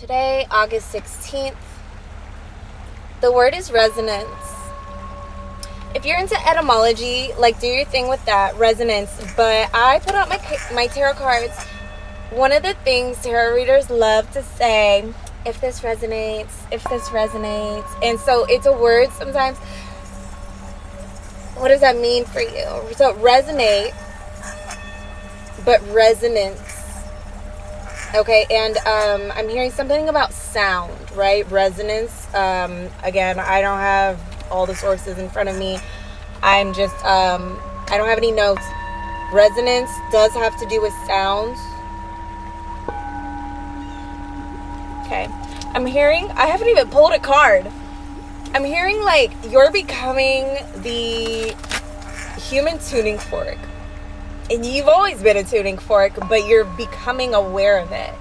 Today, August 16th, the word is resonance. If you're into etymology, like, do your thing with that, resonance. But I put out my tarot cards. One of the things tarot readers love to say, if this resonates, if this resonates. And so it's a word sometimes. What does that mean for you? So resonate, but resonance. Okay, and I'm hearing something about sound, right? Resonance. Again, I don't have all the sources in front of me. I'm just, I don't have any notes. Resonance does have to do with sounds. Okay. I'm hearing, I haven't even pulled a card. I'm hearing like you're becoming the human tuning fork. And you've always been a tuning fork, but you're becoming aware of it.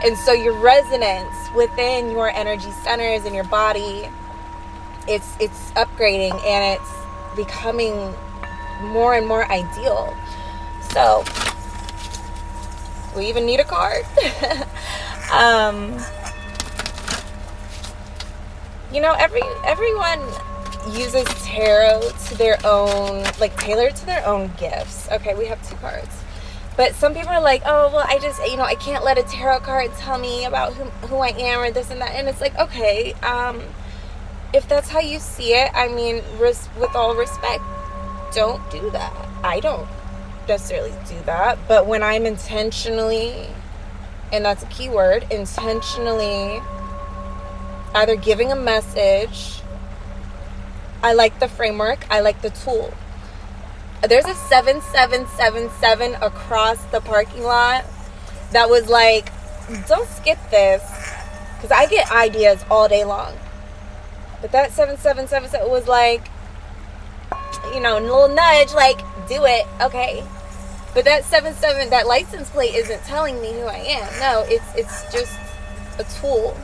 And so your resonance within your energy centers in your body, it's upgrading and it's becoming more and more ideal. So we even need a card. You know, everyone uses tarot to their own, like tailored to their own gifts. Okay, we have two cards. But some people are like, oh, well, I just, I can't let a tarot card tell me about who I am or this and that. And it's like, okay, if that's how you see it, I mean, with all respect, don't do that. I don't necessarily do that. But when I'm intentionally, and that's a key word, intentionally either giving a message, I like the framework, I like the tool. There's a 7777 across the parking lot that was like, don't skip this, because I get ideas all day long. But that 7777 was like, a little nudge, like, do it, okay. But that 77, that license plate isn't telling me who I am. No, it's just a tool.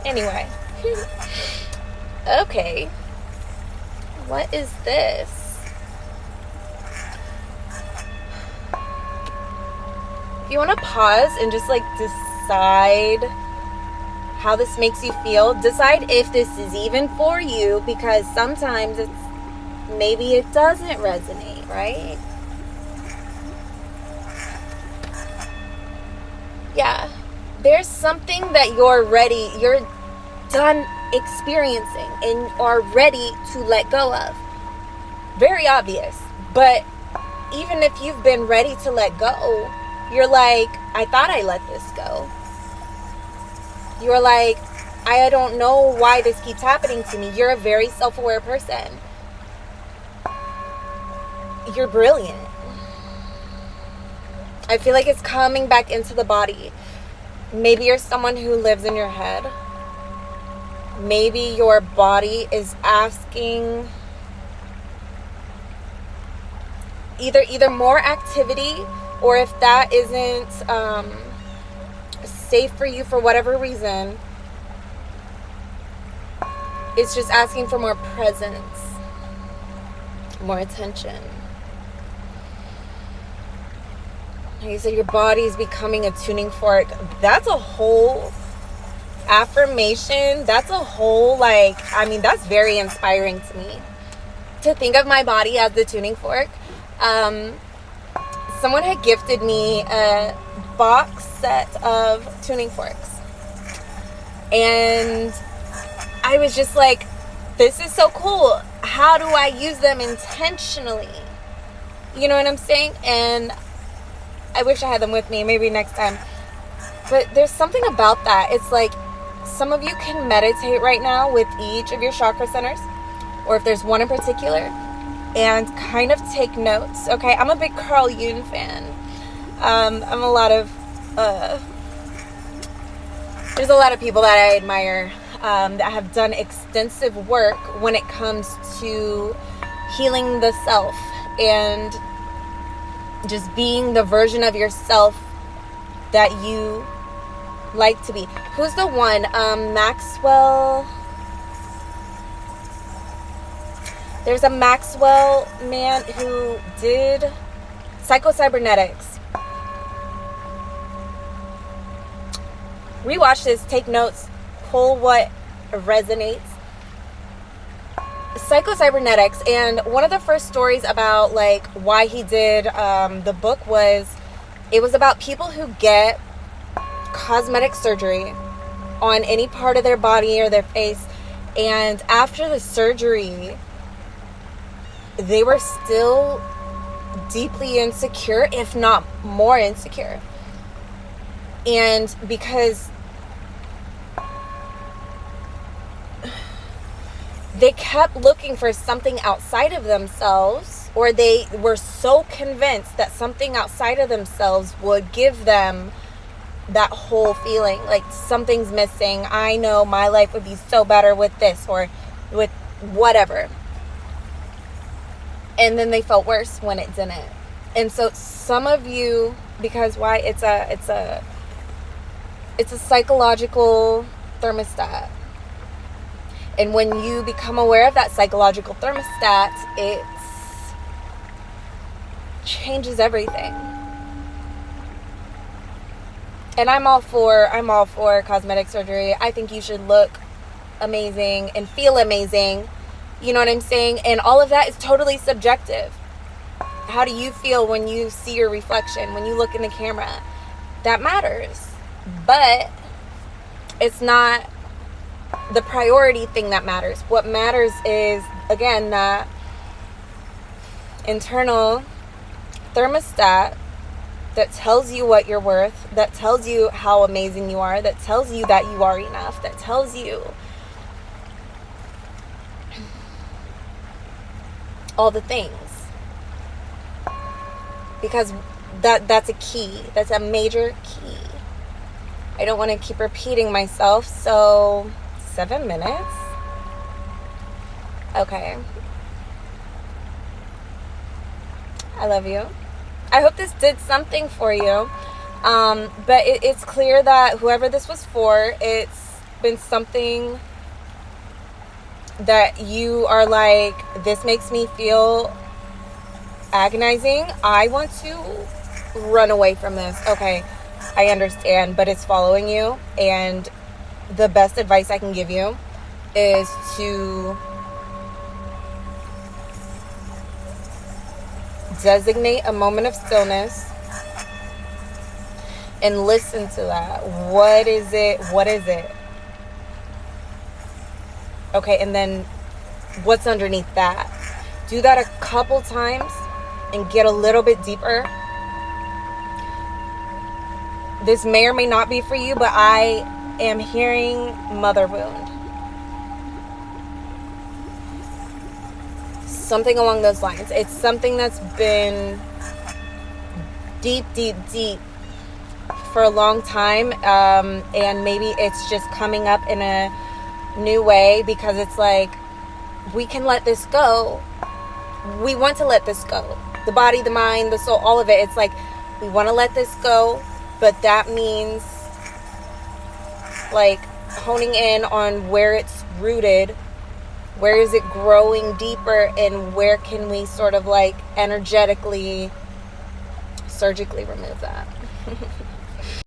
Anyway. Okay. What is this? If you want to pause and just like decide how this makes you feel, decide if this is even for you, because sometimes maybe it doesn't resonate, right? Yeah. There's something that you're done experiencing and are ready to let go of. Very obvious. But even if you've been ready to let go, you're like, I thought I let this go. You're like, I don't know why this keeps happening to me. You're a very self-aware person. You're brilliant. I feel like it's coming back into the body. Maybe you're someone who lives in your head. Maybe your body is asking either more activity, or if that isn't safe for you for whatever reason, it's just asking for more presence, more attention. Like you said, your body's becoming a tuning fork. That's a whole affirmation. That's a whole, that's very inspiring to me. To think of my body as the tuning fork. Someone had gifted me a box set of tuning forks. And I was just like, this is so cool. How do I use them intentionally? You know what I'm saying? And I wish I had them with me, maybe next time. But there's something about that. It's like some of you can meditate right now with each of your chakra centers, or if there's one in particular, and kind of take notes. Okay, I'm a big Carl Jung fan. There's a lot of people that I admire that have done extensive work when it comes to healing the self and just being the version of yourself that you like to be. Who's the one? Maxwell. There's a Maxwell man who did psychocybernetics. rewatch this, take notes, pull what resonates. Psycho-cybernetics, and one of the first stories about like why he did the book was, it was about people who get cosmetic surgery on any part of their body or their face, and after the surgery they were still deeply insecure, if not more insecure. And because they kept looking for something outside of themselves, or they were so convinced that something outside of themselves would give them that whole feeling, like something's missing. I know my life would be so better with this or with whatever. And then they felt worse when it didn't. And so some of you, because why, it's a psychological thermostat. And when you become aware of that psychological thermostat, it changes everything. And I'm all for cosmetic surgery. I think you should look amazing and feel amazing. You know what I'm saying? And all of that is totally subjective. How do you feel when you see your reflection, when you look in the camera? That matters. But it's not the priority thing that matters. What matters is, again, that internal thermostat that tells you what you're worth, that tells you how amazing you are, that tells you that you are enough, that tells you all the things. Because that's a key. That's a major key. I don't want to keep repeating myself, so 7 minutes? Okay. I love you. I hope this did something for you. But it's clear that whoever this was for, it's been something that you are like, this makes me feel agonizing. I want to run away from this. Okay, I understand, but it's following you. And the best advice I can give you is to designate a moment of stillness and listen to that. What is it? What is it? Okay, and then what's underneath that? Do that a couple times and get a little bit deeper. This may or may not be for you, but I am hearing mother wound. Something along those lines. It's something that's been deep for a long time, and maybe it's just coming up in a new way, because it's like, we can let this go. We want to let this go. The body, the mind, the soul, all of it. It's like, we want to let this go, but that means like honing in on where it's rooted. Where is it growing deeper, and where can we sort of like energetically, surgically remove that?